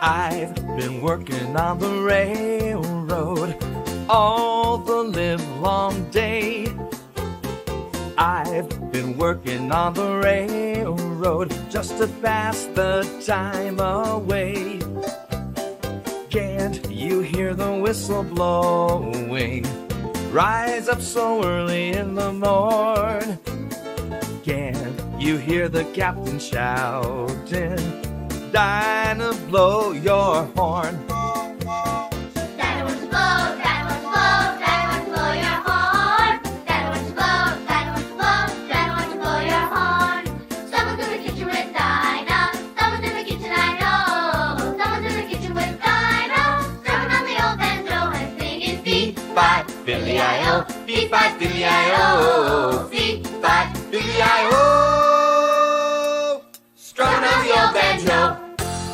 I've been working on the railroad all the livelong day. I've been working on the railroad just to pass the time away. Can't you hear the whistle blowing? Rise up so early in the morn. Can't you hear the captain shouting? Dinah, blow your horn. Dinah wants to blow, Dinah wants to blow, Dinah wants to blow your horn. Dinah wants to blow, Dinah wants to blow, Dinah wants to blow your horn. Someone's in the kitchen with Dinah. Someone's in the kitchen, I know. Someone's in the kitchen with Dinah. Drumming on the old banjo and singing Fee-fi, Billy-I-O, fee-fi, Billy-I-O.